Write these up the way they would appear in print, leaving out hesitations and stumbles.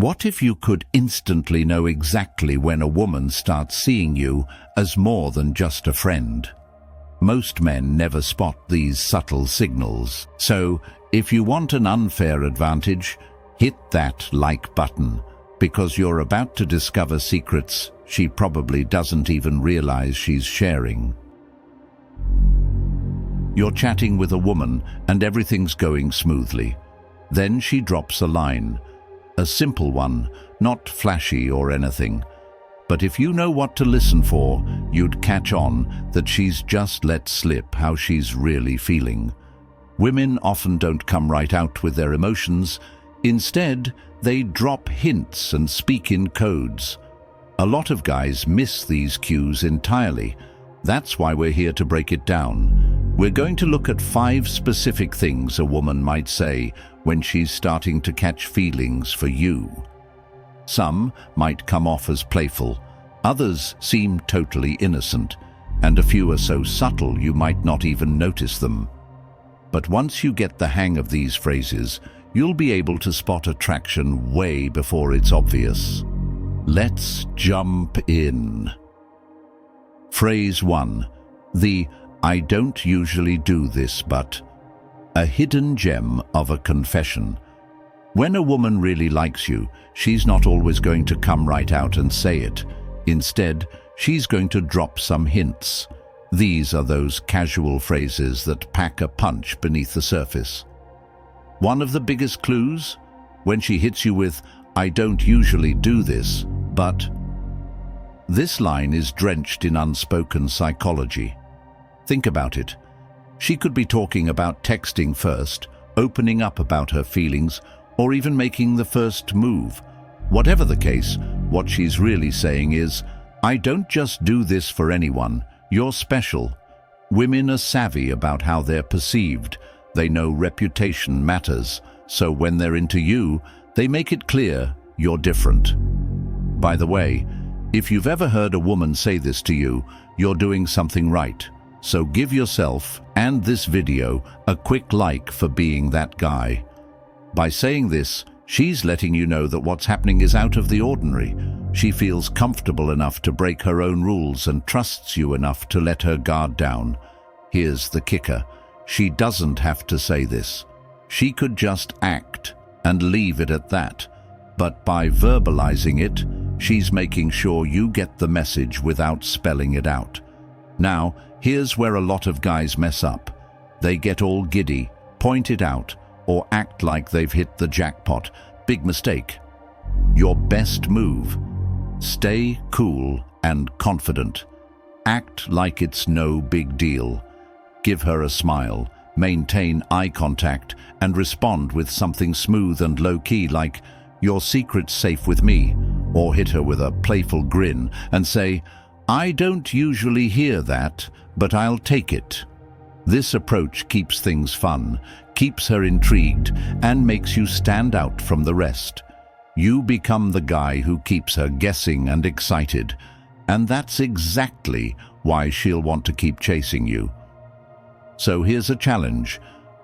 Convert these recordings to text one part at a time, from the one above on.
What if you could instantly know exactly when a woman starts seeing you as more than just a friend? Most men never spot these subtle signals, so if you want an unfair advantage, hit that like button, because you're about to discover secrets she probably doesn't even realize she's sharing. You're chatting with a woman and everything's going smoothly. Then she drops a line. A simple one, not flashy or anything. But if you know what to listen for, you'd catch on that she's just let slip how she's really feeling. Women often don't come right out with their emotions. Instead, they drop hints and speak in codes. A lot of guys miss these cues entirely. That's why we're here to break it down. We're going to look at 5 specific things a woman might say when she's starting to catch feelings for you. Some might come off as playful, others seem totally innocent, and a few are so subtle you might not even notice them. But once you get the hang of these phrases, you'll be able to spot attraction way before it's obvious. Let's jump in. Phrase 1. The "I don't usually do this, but..." A hidden gem of a confession. When a woman really likes you, she's not always going to come right out and say it. Instead, she's going to drop some hints. These are those casual phrases that pack a punch beneath the surface. One of the biggest clues? When she hits you with, "I don't usually do this, but..." This line is drenched in unspoken psychology. Think about it. She could be talking about texting first, opening up about her feelings, or even making the first move. Whatever the case, what she's really saying is, "I don't just do this for anyone, you're special." Women are savvy about how they're perceived. They know reputation matters, so when they're into you, they make it clear you're different. By the way, if you've ever heard a woman say this to you, you're doing something right. So give yourself and this video a quick like for being that guy. By saying this, she's letting you know that what's happening is out of the ordinary. She feels comfortable enough to break her own rules and trusts you enough to let her guard down. Here's the kicker. She doesn't have to say this. She could just act and leave it at that. But by verbalizing it, she's making sure you get the message without spelling it out. Now, here's where a lot of guys mess up. They get all giddy, point it out, or act like they've hit the jackpot. Big mistake. Your best move: stay cool and confident. Act like it's no big deal. Give her a smile, maintain eye contact, and respond with something smooth and low-key like, "Your secret's safe with me," or hit her with a playful grin and say, "I don't usually hear that, but I'll take it." This approach keeps things fun, keeps her intrigued, and makes you stand out from the rest. You become the guy who keeps her guessing and excited, and that's exactly why she'll want to keep chasing you. So here's a challenge.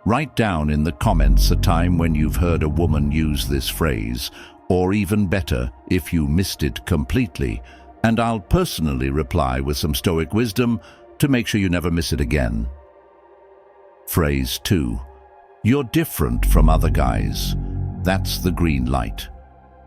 Write down in the comments a time when you've heard a woman use this phrase, or even better, if you missed it completely, and I'll personally reply with some Stoic wisdom to make sure you never miss it again. Phrase 2. You're different from other guys. That's the green light.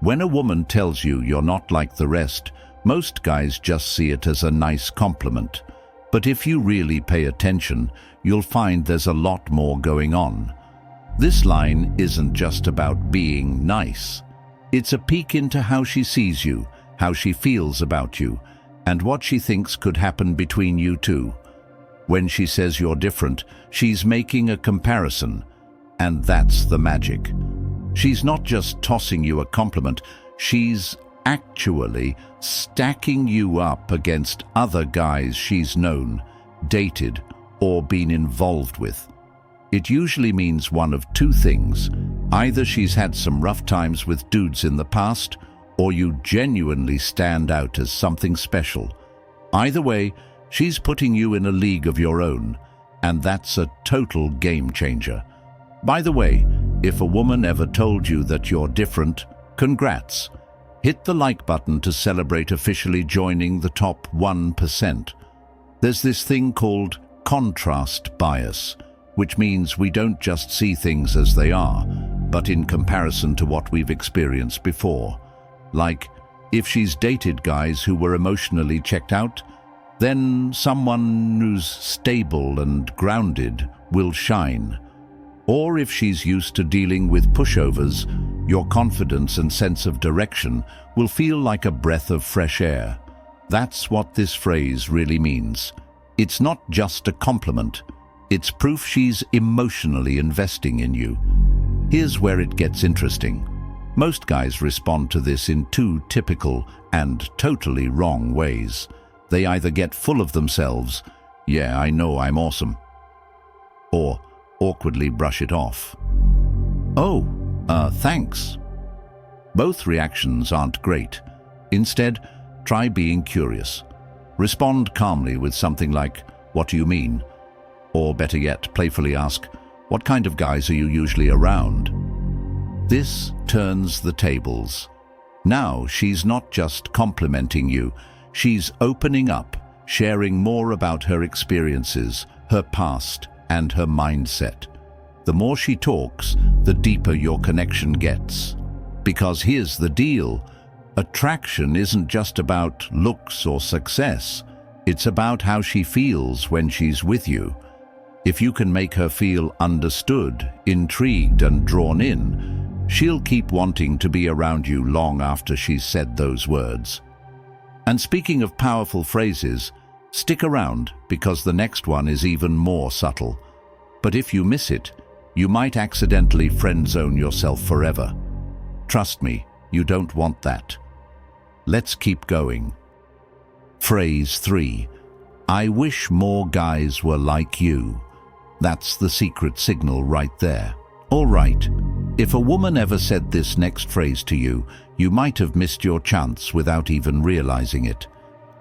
When a woman tells you you're not like the rest, most guys just see it as a nice compliment. But if you really pay attention, you'll find there's a lot more going on. This line isn't just about being nice. It's a peek into how she sees you, how she feels about you, and what she thinks could happen between you two. When she says you're different, she's making a comparison, and that's the magic. She's not just tossing you a compliment, she's actually stacking you up against other guys she's known, dated, or been involved with. It usually means one of two things. Either she's had some rough times with dudes in the past, or you genuinely stand out as something special. Either way, she's putting you in a league of your own, and that's a total game changer. By the way, if a woman ever told you that you're different, Congrats! Hit the like button to celebrate officially joining the top 1%. There's this thing called contrast bias, which means we don't just see things as they are, but in comparison to what we've experienced before. Like, if she's dated guys who were emotionally checked out, then someone who's stable and grounded will shine. Or if she's used to dealing with pushovers, your confidence and sense of direction will feel like a breath of fresh air. That's what this phrase really means. It's not just a compliment. It's proof she's emotionally investing in you. Here's where it gets interesting. Most guys respond to this in two typical and totally wrong ways. They either get full of themselves, "Yeah, I know I'm awesome," or awkwardly brush it off. "Oh, thanks." Both reactions aren't great. Instead, try being curious. Respond calmly with something like, "What do you mean?" Or better yet, playfully ask, "What kind of guys are you usually around?" This turns the tables. Now she's not just complimenting you, she's opening up, sharing more about her experiences, her past, and her mindset. The more she talks, the deeper your connection gets. Because here's the deal, attraction isn't just about looks or success, it's about how she feels when she's with you. If you can make her feel understood, intrigued, and drawn in, she'll keep wanting to be around you long after she's said those words. And speaking of powerful phrases, stick around because the next one is even more subtle. But if you miss it, you might accidentally friend zone yourself forever. Trust me, you don't want that. Let's keep going. Phrase 3. I wish more guys were like you. That's the secret signal right there. All right, if a woman ever said this next phrase to you, you might have missed your chance without even realizing it.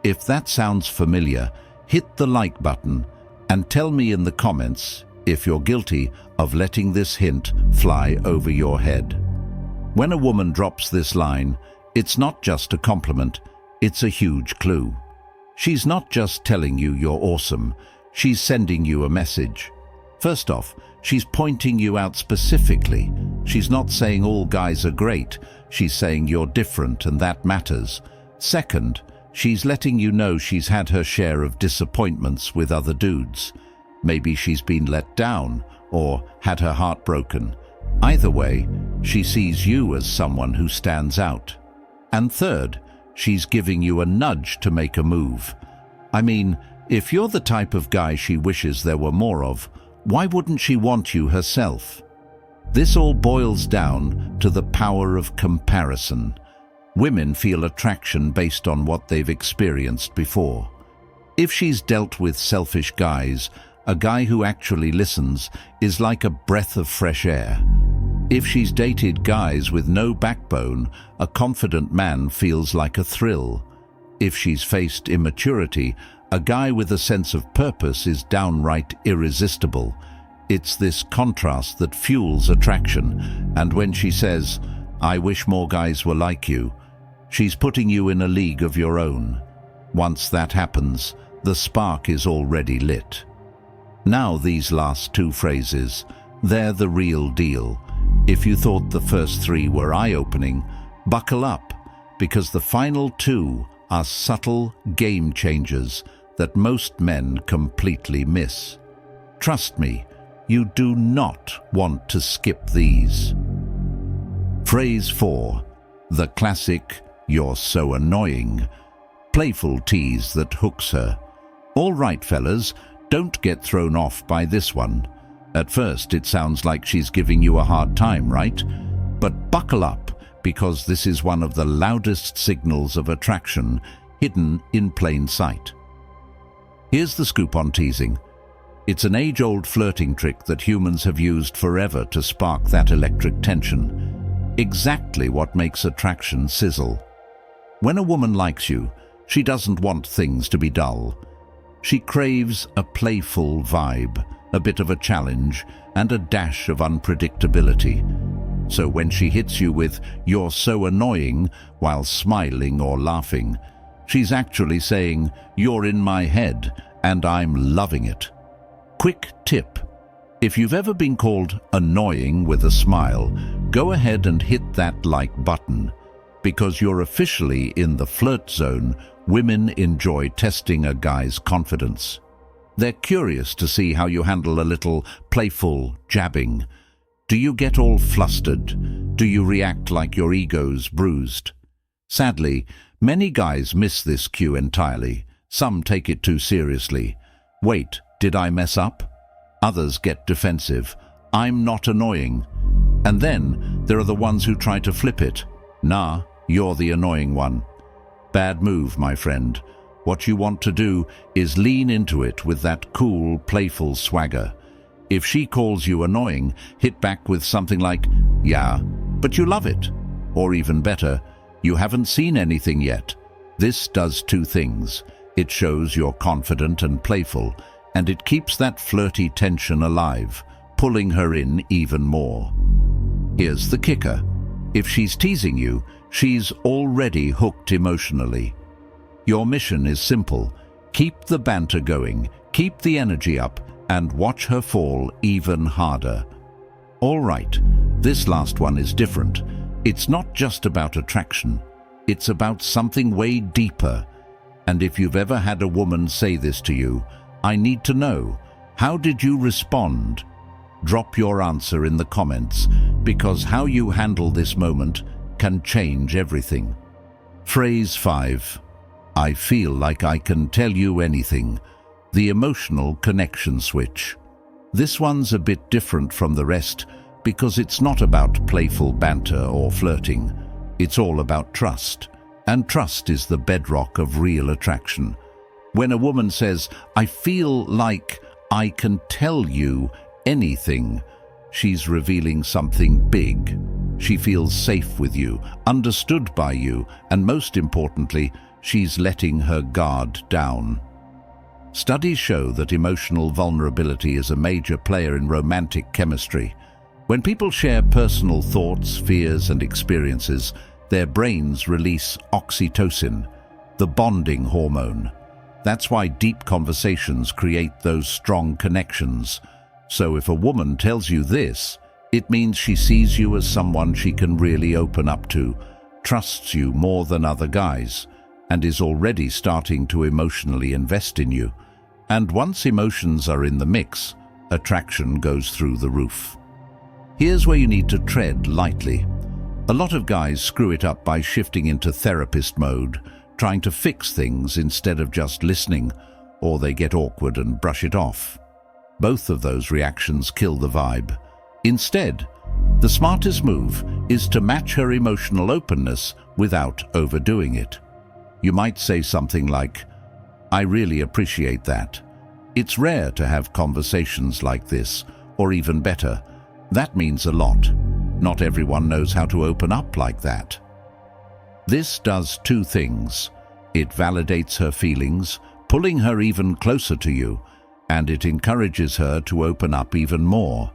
If that sounds familiar, hit the like button and tell me in the comments if you're guilty of letting this hint fly over your head. When a woman drops this line, it's not just a compliment, it's a huge clue. She's not just telling you you're awesome, she's sending you a message. First off, she's pointing you out specifically. She's not saying all guys are great, she's saying you're different and that matters. Second, she's letting you know she's had her share of disappointments with other dudes. Maybe she's been let down or had her heart broken. Either way, she sees you as someone who stands out. And third, she's giving you a nudge to make a move. I mean, if you're the type of guy she wishes there were more of, why wouldn't she want you herself? This all boils down to the power of comparison. Women feel attraction based on what they've experienced before. If she's dealt with selfish guys, a guy who actually listens is like a breath of fresh air. If she's dated guys with no backbone, a confident man feels like a thrill. If she's faced immaturity, a guy with a sense of purpose is downright irresistible. It's this contrast that fuels attraction, and when she says, "I wish more guys were like you," she's putting you in a league of your own. Once that happens, the spark is already lit. Now these last two phrases, they're the real deal. If you thought the first three were eye-opening, buckle up, because the final two are subtle game changers that most men completely miss. Trust me, you do not want to skip these. Phrase 4. The classic, "You're so annoying." Playful tease that hooks her. All right, fellas, don't get thrown off by this one. At first, it sounds like she's giving you a hard time, right? But buckle up, because this is one of the loudest signals of attraction, hidden in plain sight. Here's the scoop on teasing. It's an age-old flirting trick that humans have used forever to spark that electric tension. Exactly what makes attraction sizzle. When a woman likes you, she doesn't want things to be dull. She craves a playful vibe, a bit of a challenge, and a dash of unpredictability. So when she hits you with "you're so annoying" while smiling or laughing, she's actually saying "you're in my head and I'm loving it." Quick tip: if you've ever been called annoying with a smile, go ahead and hit that like button, because you're officially in the flirt zone. Women enjoy testing a guy's confidence. They're curious to see how you handle a little playful jabbing. Do you get all flustered? Do you react like your ego's bruised? Sadly, many guys miss this cue entirely. Some take it too seriously. "Wait, did I mess up?" Others get defensive. "I'm not annoying." And then there are the ones who try to flip it. "Nah, you're the annoying one." Bad move, my friend. What you want to do is lean into it with that cool, playful swagger. If she calls you annoying, hit back with something like, "Yeah, but you love it." Or even better, "You haven't seen anything yet." This does two things. It shows you're confident and playful, and it keeps that flirty tension alive, pulling her in even more. Here's the kicker. If she's teasing you, she's already hooked emotionally. Your mission is simple. Keep the banter going, keep the energy up, and watch her fall even harder. All right, this last one is different. It's not just about attraction. It's about something way deeper. And if you've ever had a woman say this to you, I need to know, how did you respond? Drop your answer in the comments, because how you handle this moment can change everything. Phrase 5. I feel like I can tell you anything. The emotional connection switch. This one's a bit different from the rest because it's not about playful banter or flirting. It's all about trust. And trust is the bedrock of real attraction. When a woman says, I feel like I can tell you anything, she's revealing something big. She feels safe with you, understood by you, and most importantly, she's letting her guard down. Studies show that emotional vulnerability is a major player in romantic chemistry. When people share personal thoughts, fears, and experiences, their brains release oxytocin, the bonding hormone. That's why deep conversations create those strong connections. So if a woman tells you this, it means she sees you as someone she can really open up to, trusts you more than other guys, and is already starting to emotionally invest in you. And once emotions are in the mix, attraction goes through the roof. Here's where you need to tread lightly. A lot of guys screw it up by shifting into therapist mode, trying to fix things instead of just listening, or they get awkward and brush it off. Both of those reactions kill the vibe. Instead, the smartest move is to match her emotional openness without overdoing it. You might say something like, I really appreciate that. It's rare to have conversations like this, or even better, that means a lot. Not everyone knows how to open up like that. This does two things. It validates her feelings, pulling her even closer to you, and it encourages her to open up even more,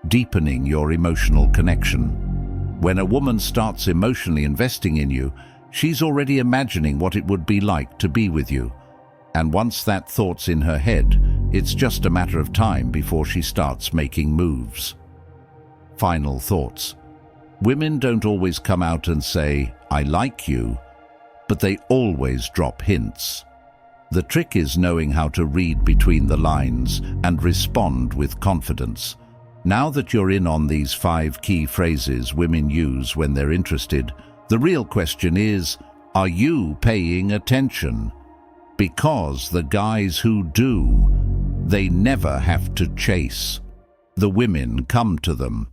deepening your emotional connection. When a woman starts emotionally investing in you, she's already imagining what it would be like to be with you. And once that thought's in her head, it's just a matter of time before she starts making moves. Final thoughts. Women don't always come out and say, I like you, but they always drop hints. The trick is knowing how to read between the lines and respond with confidence. Now that you're in on these 5 key phrases women use when they're interested, the real question is, are you paying attention? Because the guys who do, they never have to chase. The women come to them.